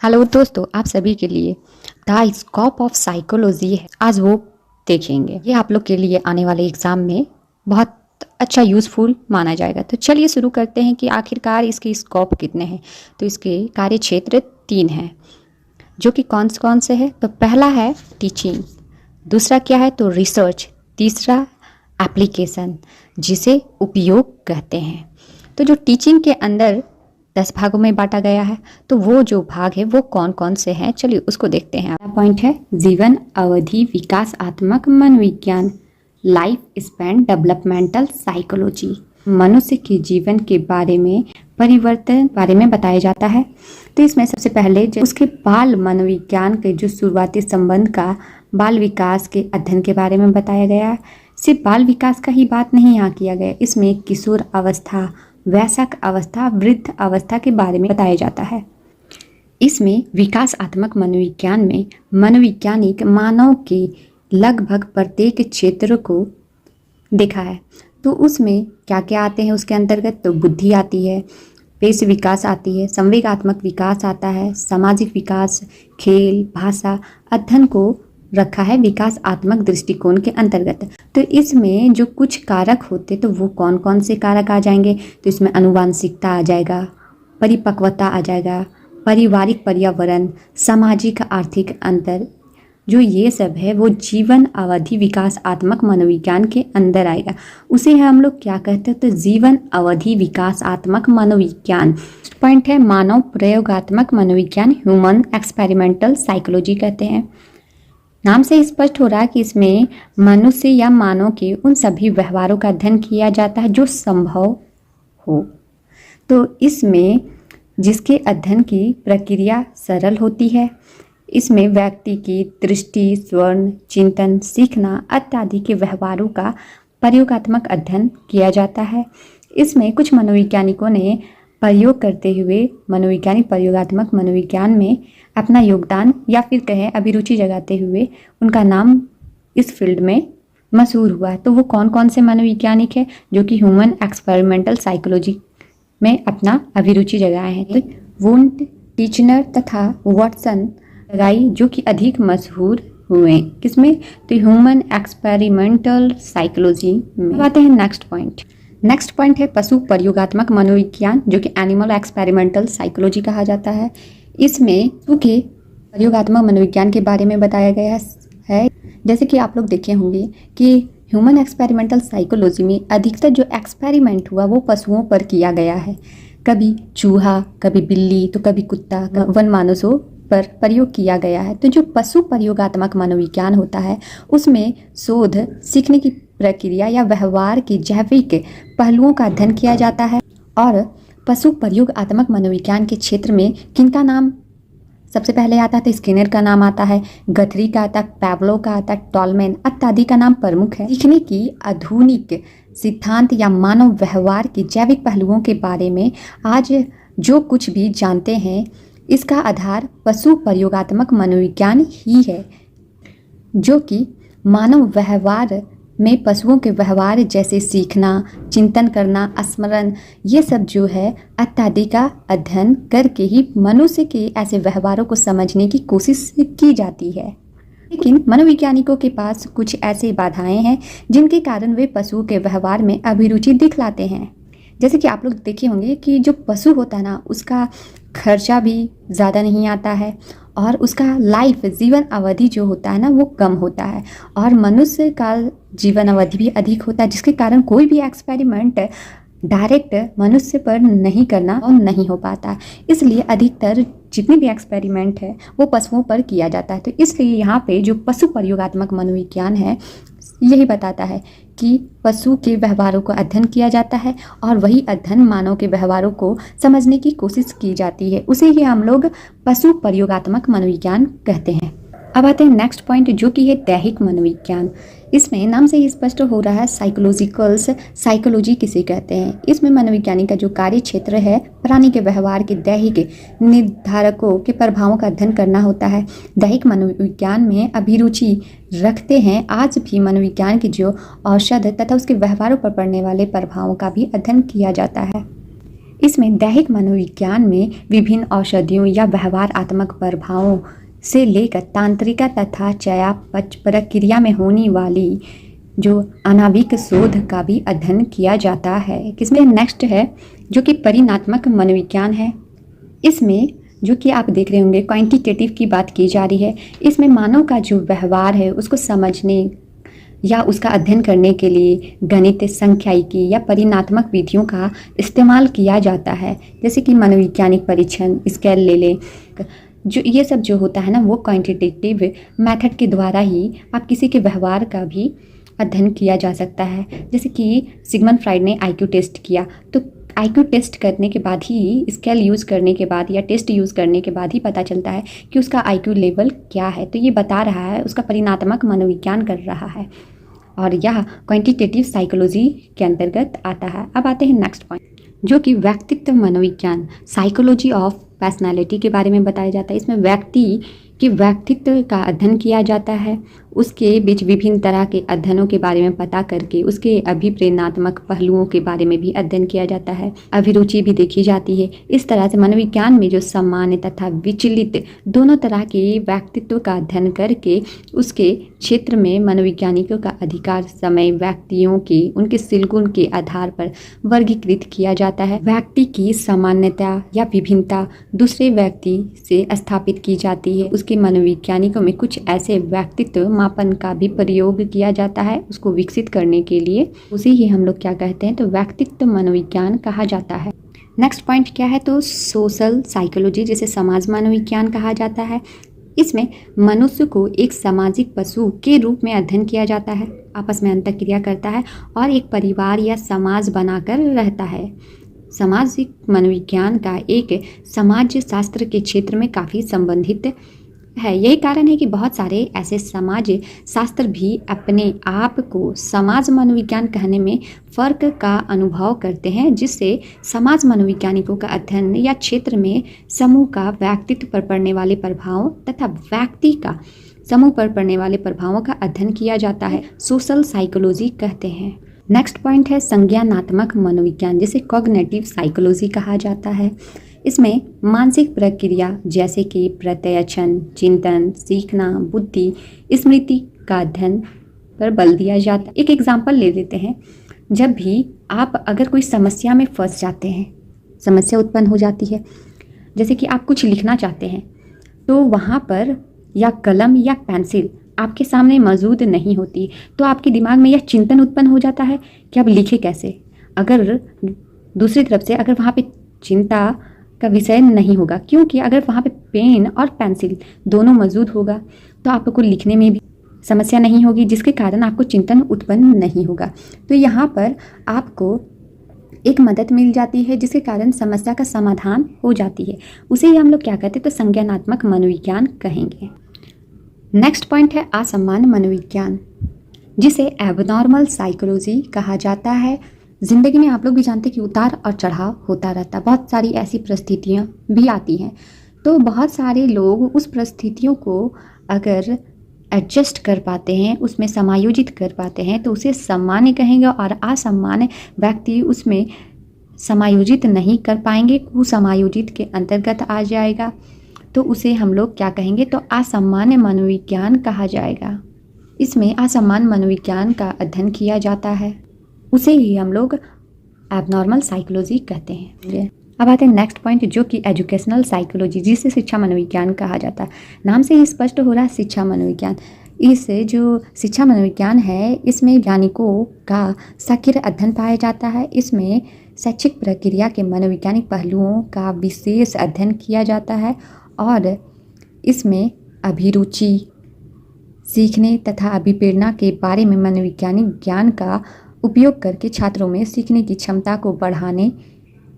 Hello दोस्तों, आप सभी के लिए द स्कोप ऑफ साइकोलॉजी है। आज वो देखेंगे। ये आप लोग के लिए आने वाले एग्जाम में बहुत अच्छा यूज़फुल माना जाएगा। तो चलिए शुरू करते हैं कि आखिरकार इसके स्कोप कितने हैं। तो इसके कार्य क्षेत्र 3 हैं, जो कि कौन कौन से हैं। तो पहला है टीचिंग, दूसरा क्या है तो रिसर्च, तीसरा एप्लीकेशन, जिसे उपयोग कहते हैं। तो जो टीचिंग के अंदर 10 भागों में बांटा गया है, तो वो जो भाग है वो कौन कौन से हैं, चलिए उसको देखते हैं। पॉइंट है जीवन अवधि विकासात्मक मनोविज्ञान, लाइफ स्पैन डेवलपमेंटल साइकोलॉजी। मनुष्य के जीवन के बारे में, परिवर्तन बारे में बताया जाता है। तो इसमें सबसे पहले उसके बाल मनोविज्ञान के जो शुरुआती संबंध का बाल विकास के अध्ययन के बारे में बताया गया है। सिर्फ बाल विकास का ही बात नहीं यहाँ किया गया, इसमें किशोर अवस्था, वयस्क अवस्था, वृद्ध अवस्था के बारे में बताया जाता है। इसमें विकासात्मक मनोविज्ञान में मनोवैज्ञानिक मानव के लगभग प्रत्येक क्षेत्र को देखा है। तो उसमें क्या क्या आते हैं उसके अंतर्गत, तो बुद्धि आती है, पेश विकास आती है, संवेगात्मक विकास आता है, सामाजिक विकास, खेल, भाषा, अध्ययन को रखा है विकासात्मक दृष्टिकोण के अंतर्गत। तो इसमें जो कुछ कारक होते तो वो कौन कौन से कारक आ जाएंगे, तो इसमें अनुवांशिकता आ जाएगा, परिपक्वता आ जाएगा, पारिवारिक पर्यावरण, सामाजिक आर्थिक अंतर, जो ये सब है वो जीवन अवधि विकासात्मक मनोविज्ञान के अंदर आएगा। उसे हम लोग क्या कहते हैं, तो जीवन अवधि विकासात्मक मनोविज्ञान। पॉइंट है मानव प्रयोगात्मक मनोविज्ञान, ह्यूमन एक्सपेरिमेंटल साइकोलॉजी कहते हैं। नाम से स्पष्ट हो रहा है कि इसमें मनुष्य या मानव के उन सभी व्यवहारों का अध्ययन किया जाता है जो संभव हो। तो इसमें जिसके अध्ययन की प्रक्रिया सरल होती है, इसमें व्यक्ति की दृष्टि, स्वर्ण, चिंतन, सीखना इत्यादि के व्यवहारों का प्रयोगात्मक अध्ययन किया जाता है। इसमें कुछ मनोवैज्ञानिकों ने प्रयोग करते हुए मनोवैज्ञानिक प्रयोगात्मक मनोविज्ञान में अपना योगदान या फिर कहें अभिरुचि जगाते हुए उनका नाम इस फील्ड में मशहूर हुआ है। तो वो कौन कौन से मनोवैज्ञानिक हैं जो कि ह्यूमन एक्सपेरिमेंटल साइकोलॉजी में अपना अभिरुचि जगाए हैं। तो वुंट, टीचनर तथा वाटसन लगाई, जो कि अधिक मशहूर हुए किसमें, तो ह्यूमन एक्सपेरिमेंटल साइकोलॉजी में। आते हैं नेक्स्ट पॉइंट है पशु प्रयोगात्मक मनोविज्ञान, जो कि एनिमल एक्सपेरिमेंटल साइकोलॉजी कहा जाता है। इसमें पशु के प्रयोगात्मक मनोविज्ञान के बारे में बताया गया है। जैसे कि आप लोग देखे होंगे कि ह्यूमन एक्सपेरिमेंटल साइकोलॉजी में अधिकतर जो एक्सपेरिमेंट हुआ वो पशुओं पर किया गया है। कभी चूहा, कभी बिल्ली, तो कभी कुत्ता, वन मानुषों पर प्रयोग किया गया है। तो जो पशु प्रयोगात्मक मनोविज्ञान होता है उसमें शोध, सीखने की प्रक्रिया या व्यवहार के जैविक पहलुओं का अध्ययन किया जाता है। और पशु प्रयोगात्मक मनोविज्ञान के क्षेत्र में किनका नाम सबसे पहले आता है, तो स्किनर का नाम आता है, गथरी का आता है, पैवलो का आता है, टॉलमैन इत्यादि का नाम प्रमुख है। सीखने की आधुनिक सिद्धांत या मानव व्यवहार के जैविक पहलुओं के बारे में आज जो कुछ भी जानते हैं इसका आधार पशु प्रयोगात्मक मनोविज्ञान ही है, जो कि मानव व्यवहार में पशुओं के व्यवहार जैसे सीखना, चिंतन करना, स्मरण, ये सब जो है इत्यादि का अध्ययन करके ही मनुष्य के ऐसे व्यवहारों को समझने की कोशिश की जाती है। लेकिन मनोवैज्ञानिकों के पास कुछ ऐसे बाधाएं हैं जिनके कारण वे पशुओं के व्यवहार में अभिरुचि दिखलाते हैं। जैसे कि आप लोग देखे होंगे कि जो पशु होता है ना, उसका खर्चा भी ज़्यादा नहीं आता है और उसका लाइफ जीवन अवधि जो होता है ना वो कम होता है, और मनुष्य का जीवन अवधि भी अधिक होता है, जिसके कारण कोई भी एक्सपेरिमेंट डायरेक्ट मनुष्य पर नहीं करना और नहीं हो पाता। इसलिए अधिकतर जितने भी एक्सपेरिमेंट है वो पशुओं पर किया जाता है। तो इसलिए यहाँ पे जो पशु प्रयोगात्मक मनोविज्ञान है यही बताता है कि पशु के व्यवहारों को अध्ययन किया जाता है और वही अध्ययन मानव के व्यवहारों को समझने की कोशिश की जाती है। उसे ही हम लोग पशु प्रयोगात्मक मनोविज्ञान कहते हैं। अब आते हैं नेक्स्ट पॉइंट, जो कि है दैहिक मनोविज्ञान। इसमें नाम से ही स्पष्ट हो रहा है साइकोलॉजिकल्स, साइकोलॉजी किसे कहते हैं। इसमें मनोविज्ञानी का जो कार्य क्षेत्र है प्राणी के व्यवहार के दैहिक निर्धारकों के प्रभावों का अध्ययन करना होता है। दैहिक मनोविज्ञान में अभिरुचि रखते हैं आज भी मनोविज्ञान की जो औषध तथा उसके व्यवहारों पर पड़ने वाले प्रभावों का भी अध्ययन किया जाता है। इसमें दैहिक मनोविज्ञान में विभिन्न औषधियों या व्यवहारात्मक प्रभावों से लेकर तांत्रिका तथा चयापचय प्रक्रिया में होने वाली जो आणविक शोध का भी अध्ययन किया जाता है। किसमें नेक्स्ट है जो कि परिणात्मक मनोविज्ञान है। इसमें जो कि आप देख रहे होंगे क्वांटिटेटिव की बात की जा रही है। इसमें मानव का जो व्यवहार है उसको समझने या उसका अध्ययन करने के लिए गणित, सांख्यिकी या परिणात्मक विधियों का इस्तेमाल किया जाता है। जैसे कि मनोवैज्ञानिक परीक्षण, स्केल ले लें, जो ये सब जो होता है ना वो क्वांटिटेटिव मेथड के द्वारा ही आप किसी के व्यवहार का भी अध्ययन किया जा सकता है। जैसे कि सिगमंड फ्राइड ने आईक्यू टेस्ट किया, तो आईक्यू टेस्ट करने के बाद ही, स्केल यूज़ करने के बाद या टेस्ट यूज़ करने के बाद ही पता चलता है कि उसका आईक्यू लेवल क्या है। तो ये बता रहा है, उसका परिणात्मक मनोविज्ञान कर रहा है और यह क्वांटिटेटिव साइकोलॉजी के अंतर्गत आता है। अब आते हैं नेक्स्ट पॉइंट जो कि व्यक्तित्व मनोविज्ञान, साइकोलॉजी ऑफ पर्सनालिटी के बारे में बताया जाता है। इसमें व्यक्ति कि व्यक्तित्व का अध्ययन किया जाता है, उसके बीच विभिन्न तरह के अध्ययनों के बारे में पता करके उसके अभिप्रेरणात्मक पहलुओं के बारे में भी अध्ययन किया जाता है। अभिरुचि भी देखी जाती है। इस तरह से मनोविज्ञान में जो सामान्य तथा विचलित दोनों तरह के व्यक्तित्व का अध्ययन करके उसके क्षेत्र में मनोवैज्ञानिकों का अधिकार समय व्यक्तियों के उनके सिलगुण के आधार पर वर्गीकृत किया जाता है। व्यक्ति की सामान्यता या विभिन्नता दूसरे व्यक्ति से स्थापित की जाती है। उसके मनोवैज्ञानिकों में कुछ ऐसे व्यक्तित्व मापन का भी प्रयोग किया जाता है उसको विकसित करने के लिए। उसे ही हम लोग क्या कहते हैं, तो व्यक्तित्व मनोविज्ञान कहा जाता है। नेक्स्ट पॉइंट क्या है, तो सोशल साइकोलॉजी, जिसे समाज मनोविज्ञान कहा जाता है। इसमें मनुष्य को एक सामाजिक पशु के रूप में अध्ययन किया जाता है, आपस में अंतःक्रिया करता है और एक परिवार या समाज बनाकर रहता है। सामाजिक मनोविज्ञान का एक समाज शास्त्र के क्षेत्र में काफ़ी संबंधित है। यही कारण है कि बहुत सारे ऐसे समाज शास्त्र भी अपने आप को समाज मनोविज्ञान कहने में फ़र्क का अनुभव करते हैं, जिससे समाज मनोवैज्ञानिकों का अध्ययन या क्षेत्र में समूह का व्यक्तित्व पर पड़ने वाले प्रभाव तथा व्यक्ति का समूह पर पड़ने वाले प्रभावों का अध्ययन किया जाता है। सोशल साइकोलॉजी कहते हैं। नेक्स्ट पॉइंट है संज्ञानात्मक मनोविज्ञान, जिसे कॉग्निटिव साइकोलॉजी कहा जाता है। इसमें मानसिक प्रक्रिया जैसे कि प्रत्यक्षण, चिंतन, सीखना, बुद्धि, स्मृति का अध्ययन पर बल दिया जाता है। एक एग्जाम्पल ले लेते हैं। जब भी आप अगर कोई समस्या में फंस जाते हैं, समस्या उत्पन्न हो जाती है, जैसे कि आप कुछ लिखना चाहते हैं, तो वहाँ पर या कलम या पेंसिल आपके सामने मौजूद नहीं होती, तो आपके दिमाग में यह चिंतन उत्पन्न हो जाता है कि अब लिखे कैसे। अगर दूसरी तरफ से अगर वहाँ पे चिंता का विषय नहीं होगा, क्योंकि अगर वहाँ पे पेन और पेंसिल दोनों मौजूद होगा तो आपको लिखने में भी समस्या नहीं होगी, जिसके कारण आपको चिंतन उत्पन्न नहीं होगा। तो यहाँ पर आपको एक मदद मिल जाती है, जिसके कारण समस्या का समाधान हो जाती है। उसे ही हम लोग क्या कहते हैं, तो संज्ञानात्मक मनोविज्ञान कहेंगे। नेक्स्ट पॉइंट है असमान मनोविज्ञान, जिसे एबनॉर्मल साइकोलॉजी कहा जाता है। ज़िंदगी में आप लोग भी जानते हैं कि उतार और चढ़ाव होता रहता है, बहुत सारी ऐसी परिस्थितियाँ भी आती हैं। तो बहुत सारे लोग उस परिस्थितियों को अगर एडजस्ट कर पाते हैं, उसमें समायोजित कर पाते हैं, तो उसे सामान्य कहेंगे, और असामान्य व्यक्ति उसमें समायोजित नहीं कर पाएंगे, कुसमायोजित के अंतर्गत आ जाएगा, तो उसे हम लोग क्या कहेंगे, तो असामान्य मनोविज्ञान कहा जाएगा। इसमें असामान्य मनोविज्ञान का अध्ययन किया जाता है, उसे ही हम लोग एबनॉर्मल साइकोलॉजी कहते हैं। अब आते हैं नेक्स्ट पॉइंट, जो कि एजुकेशनल साइकोलॉजी, जिसे शिक्षा मनोविज्ञान कहा जाता है। नाम से ही स्पष्ट हो रहा है शिक्षा मनोविज्ञान। इससे जो शिक्षा मनोविज्ञान है, इसमें वैज्ञानिकों का सक्रिय अध्ययन पाया जाता है। इसमें शैक्षिक प्रक्रिया के मनोवैज्ञानिक पहलुओं का विशेष अध्ययन किया जाता है और इसमें अभिरुचि, सीखने तथा अभिप्रेरणा के बारे में मनोवैज्ञानिक ज्ञान का उपयोग करके छात्रों में सीखने की क्षमता को बढ़ाने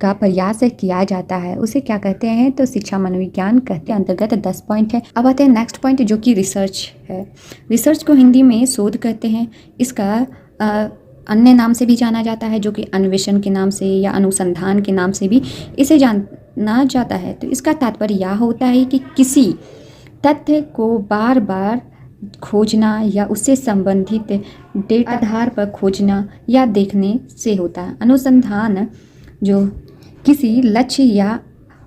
का प्रयास किया जाता है। उसे क्या कहते हैं, तो शिक्षा मनोविज्ञान कहते हैं। अंतर्गत 10 पॉइंट है। अब आते हैं नेक्स्ट पॉइंट, जो कि रिसर्च है। रिसर्च को हिंदी में शोध कहते हैं। इसका अन्य नाम से भी जाना जाता है, जो कि अन्वेषण के नाम से या अनुसंधान के नाम से भी इसे जाना जाता है। तो इसका तात्पर्य यह होता है कि किसी तथ्य को बार बार खोजना या उससे संबंधित डेटा आधार पर खोजना या देखने से होता है। अनुसंधान जो किसी लक्ष्य या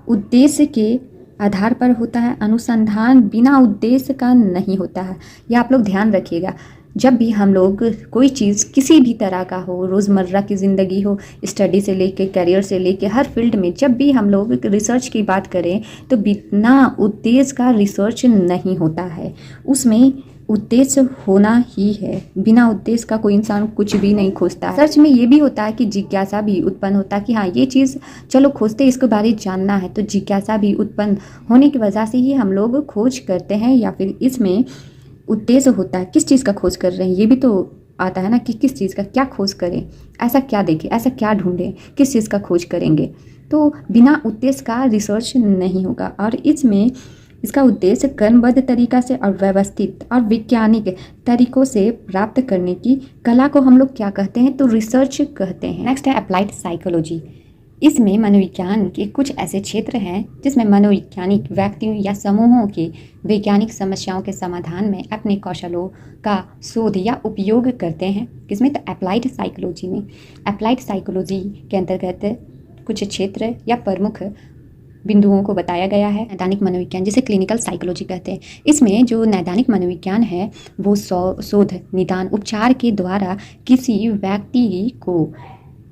उद्देश्य के आधार पर होता है। अनुसंधान बिना उद्देश्य का नहीं होता है। यह आप लोग ध्यान रखिएगा। जब भी हम लोग कोई चीज़ किसी भी तरह का हो, रोज़मर्रा की ज़िंदगी हो, स्टडी से लेके करियर से लेके हर फील्ड में जब भी हम लोग रिसर्च की बात करें तो बिना उद्देश्य का रिसर्च नहीं होता है। उसमें उद्देश्य होना ही है। बिना उद्देश्य का कोई इंसान कुछ भी नहीं खोजता है। सर्च में ये भी होता है कि जिज्ञासा भी उत्पन्न होता है कि हाँ ये चीज़ चलो खोजते, इसके बारे में जानना है, तो जिज्ञासा भी उत्पन्न होने की वजह से ही हम लोग खोज करते हैं। या फिर इसमें उद्देश्य होता है, किस चीज़ का खोज कर रहे हैं ये भी तो आता है ना, कि किस चीज़ का क्या खोज करें, ऐसा क्या देखें, ऐसा क्या ढूंढें, किस चीज़ का खोज करेंगे। तो बिना उद्देश्य का रिसर्च नहीं होगा। और इसमें इसका उद्देश्य क्रमबद्ध तरीका से और व्यवस्थित और वैज्ञानिक तरीकों से प्राप्त करने की कला को हम लोग क्या कहते हैं, तो रिसर्च कहते हैं। नेक्स्ट है अप्लाइड साइकोलॉजी। इसमें मनोविज्ञान के कुछ ऐसे क्षेत्र हैं जिसमें मनोवैज्ञानिक व्यक्तियों या समूहों के वैज्ञानिक समस्याओं के समाधान में अपने कौशलों का शोध या उपयोग करते हैं। किसमें, तो अप्लाइड साइकोलॉजी में। अप्लाइड साइकोलॉजी के अंतर्गत कुछ क्षेत्र या प्रमुख बिंदुओं को बताया गया है। नैदानिक मनोविज्ञान जिसे क्लिनिकल साइकोलॉजी कहते हैं, इसमें जो नैदानिक मनोविज्ञान है वो शोध, निदान, उपचार के द्वारा किसी व्यक्ति को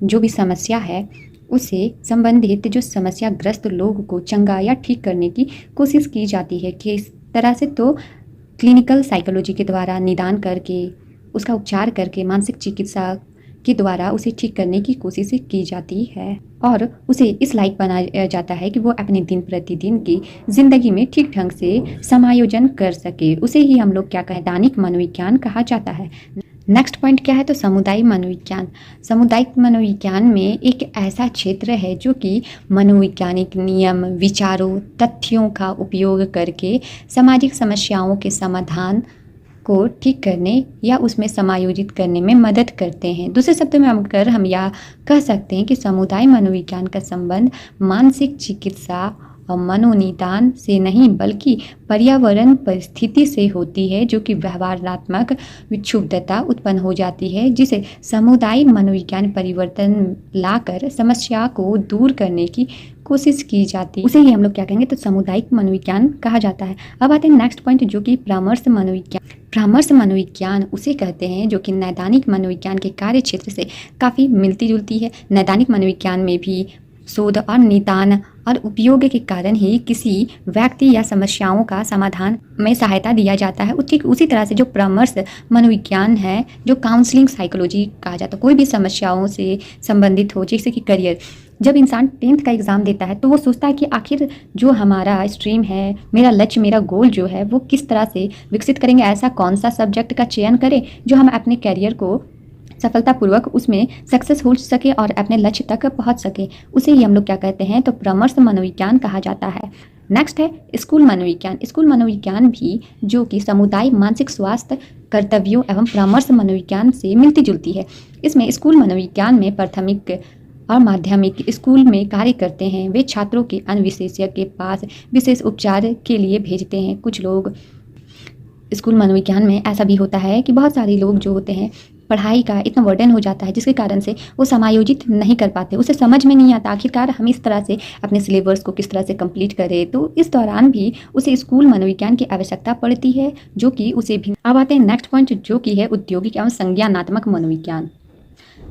जो भी समस्या है उससे संबंधित जो समस्याग्रस्त लोग को चंगा या ठीक करने की कोशिश की जाती है। कि इस तरह से तो क्लिनिकल साइकोलॉजी के द्वारा निदान करके उसका उपचार करके मानसिक चिकित्सा के द्वारा उसे ठीक करने की कोशिश की जाती है और उसे इस लायक बनाया जाता है कि वो अपने दिन प्रतिदिन की जिंदगी में ठीक ढंग से समायोजन कर सके। उसे ही हम लोग क्या कहें, नैदानिक मनोविज्ञान कहा जाता है। नेक्स्ट पॉइंट क्या है, तो सामुदायिक मनोविज्ञान। सामुदायिक मनोविज्ञान में एक ऐसा क्षेत्र है जो कि मनोवैज्ञानिक नियम, विचारों, तथ्यों का उपयोग करके सामाजिक समस्याओं के समाधान को ठीक करने या उसमें समायोजित करने में मदद करते हैं। दूसरे शब्दों में हम यह कह सकते हैं कि समुदाय मनोविज्ञान का संबंध मानसिक चिकित्सा और मनोनिदान से नहीं बल्कि पर्यावरण परिस्थिति से होती है, जो कि व्यवहारात्मक विक्षुब्धता उत्पन्न हो जाती है, जिसे समुदाय मनोविज्ञान परिवर्तन लाकर समस्या को दूर करने की कोशिश की जाती है। उसे ही हम लोग क्या कहेंगे, तो सामुदायिक मनोविज्ञान कहा जाता है। अब आते हैं नेक्स्ट पॉइंट जो कि परामर्श मनोविज्ञान। परामर्श मनोविज्ञान उसे कहते हैं जो कि नैदानिक मनोविज्ञान के कार्य क्षेत्र से काफ़ी मिलती जुलती है। नैदानिक मनोविज्ञान में भी शोध और निदान और उपयोग के कारण ही किसी व्यक्ति या समस्याओं का समाधान में सहायता दिया जाता है। ठीक उसी तरह से जो परामर्श मनोविज्ञान है, जो काउंसलिंग साइकोलॉजी कहा जाता है, कोई भी समस्याओं से संबंधित हो, जैसे कि करियर। जब इंसान 10th का एग्ज़ाम देता है तो वो सोचता है कि आखिर जो हमारा स्ट्रीम है, मेरा लक्ष्य, मेरा गोल जो है वो किस तरह से विकसित करेंगे, ऐसा कौन सा सब्जेक्ट का चयन करें जो हम अपने करियर को सफलतापूर्वक उसमें सक्सेस हो सके और अपने लक्ष्य तक पहुंच सके। उसे ही हम लोग क्या कहते हैं, तो परामर्श मनोविज्ञान कहा जाता है। नेक्स्ट है स्कूल मनोविज्ञान। स्कूल मनोविज्ञान भी जो कि समुदाय, मानसिक स्वास्थ्य, कर्तव्यों एवं परामर्श मनोविज्ञान से मिलती जुलती है। इसमें स्कूल मनोविज्ञान में प्राथमिक और माध्यमिक स्कूल में कार्य करते हैं। वे छात्रों के अन्य विशेषज्ञ के पास विशेष उपचार के लिए भेजते हैं। कुछ लोग स्कूल मनोविज्ञान में ऐसा भी होता है कि बहुत सारे लोग जो होते हैं पढ़ाई का इतना वर्डन हो जाता है जिसके कारण से वो समायोजित नहीं कर पाते, उसे समझ में नहीं आता आखिरकार हम इस तरह से अपने सिलेबस को किस तरह से कंप्लीट करें। तो इस दौरान भी उसे स्कूल मनोविज्ञान की आवश्यकता पड़ती है, जो कि उसे भी। अब आते हैं नेक्स्ट पॉइंट जो कि है औद्योगिक एवं संज्ञानात्मक मनोविज्ञान।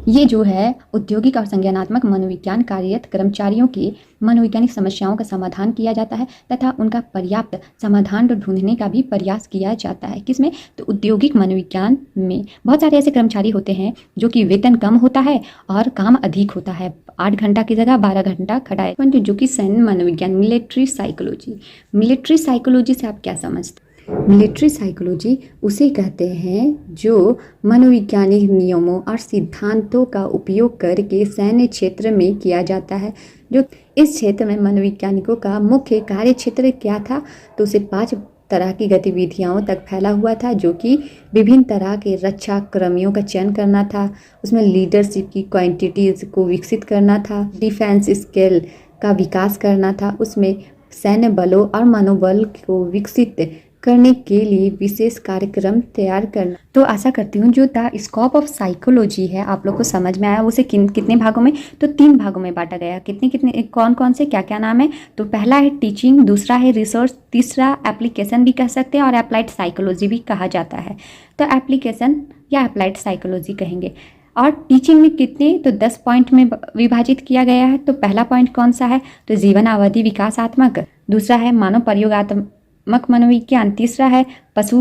ये जो है औद्योगिक और संज्ञानात्मक मनोविज्ञान कार्यरत कर्मचारियों की मनोवैज्ञानिक समस्याओं का समाधान किया जाता है तथा उनका पर्याप्त समाधान ढूंढने का भी प्रयास किया जाता है। किसमें, तो औद्योगिक मनोविज्ञान में बहुत सारे ऐसे कर्मचारी होते हैं जो कि वेतन कम होता है और काम अधिक होता है, 8 घंटा की जगह 12 घंटा खड़ा है। जो कि सैन्य मनोविज्ञान, मिलिट्री साइकोलॉजी। मिलिट्री साइकोलॉजी से आप क्या समझते हैं? मिलिट्री साइकोलॉजी उसे कहते हैं जो मनोवैज्ञानिक नियमों और सिद्धांतों का उपयोग करके सैन्य क्षेत्र में किया जाता है। जो इस क्षेत्र में मनोवैज्ञानिकों का मुख्य कार्य क्षेत्र क्या था, तो उसे 5 तरह की गतिविधियों तक फैला हुआ था, जो कि विभिन्न तरह के रक्षा कर्मियों का चयन करना था, उसमें लीडरशिप की क्वांटिटीज़ को विकसित करना था, डिफेंस स्किल का विकास करना था, उसमें सैन्य बलों और मनोबल को विकसित करने के लिए विशेष कार्यक्रम तैयार करना। तो आशा करती हूँ जो द स्कोप ऑफ साइकोलॉजी है आप लोग को समझ में आया। उसे कितने भागों में, तो 3 भागों में बांटा गया। कितने कौन कौन से क्या क्या नाम है, तो पहला है टीचिंग, दूसरा है रिसर्च, तीसरा एप्लीकेशन भी कह सकते हैं और अप्लाइड साइकोलॉजी भी कहा जाता है। तो एप्लीकेशन या अप्लाइड साइकोलॉजी कहेंगे। और टीचिंग में कितने, तो 10 पॉइंट में विभाजित किया गया है। तो पहला पॉइंट कौन सा है, तो जीवन अवधि विकासात्मक, दूसरा है मानव प्रयोगात्मक मनोविज्ञान, तीसरा है पशु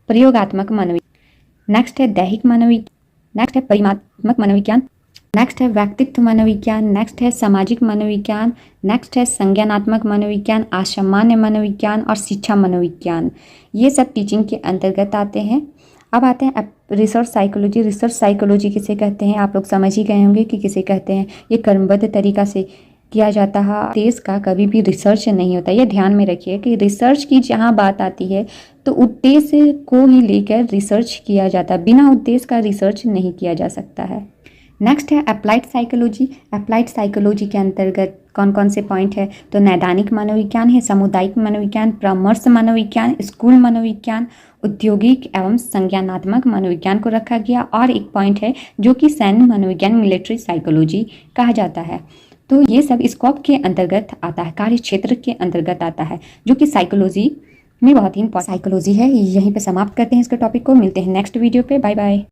प्रयोगात्मक मनोविज्ञान, नेक्स्ट है दैहिक मनोविज्ञान, नेक्स्ट है परिमाणात्मक मनोविज्ञान, नेक्स्ट है व्यक्तित्व मनोविज्ञान, नेक्स्ट है सामाजिक मनोविज्ञान, नेक्स्ट है संज्ञानात्मक मनोविज्ञान, असामान्य मनोविज्ञान और शिक्षा मनोविज्ञान। ये सब टीचिंग के अंतर्गत आते हैं। अब आते हैं रिसर्च साइकोलॉजी। रिसर्च साइकोलॉजी किसे कहते हैं आप लोग समझ ही गए होंगे कि किसे कहते हैं। ये क्रमबद्ध तरीका से किया जाता है। देश का कभी भी रिसर्च नहीं होता, ये ध्यान में रखिए कि रिसर्च की जहाँ बात आती है तो उद्देश्य को ही लेकर रिसर्च किया जाता है, बिना उद्देश्य का रिसर्च नहीं किया जा सकता है। नेक्स्ट है अप्लाइड साइकोलॉजी। अप्लाइड साइकोलॉजी के अंतर्गत कौन कौन से पॉइंट है, तो नैदानिक मनोविज्ञान है, सामुदायिक मनोविज्ञान, परामर्श मनोविज्ञान, स्कूल मनोविज्ञान, औद्योगिक एवं संज्ञानात्मक मनोविज्ञान को रखा गया। और एक पॉइंट है जो कि सैन्य मनोविज्ञान, मिलिट्री साइकोलॉजी कहा जाता है। तो ये सब स्कोप के अंतर्गत आता है, कार्य क्षेत्र के अंतर्गत आता है, जो कि साइकोलॉजी में बहुत ही इंपॉर्टेंट साइकोलॉजी है। यहीं पे समाप्त करते हैं इसके टॉपिक को, मिलते हैं नेक्स्ट वीडियो पे। Bye bye.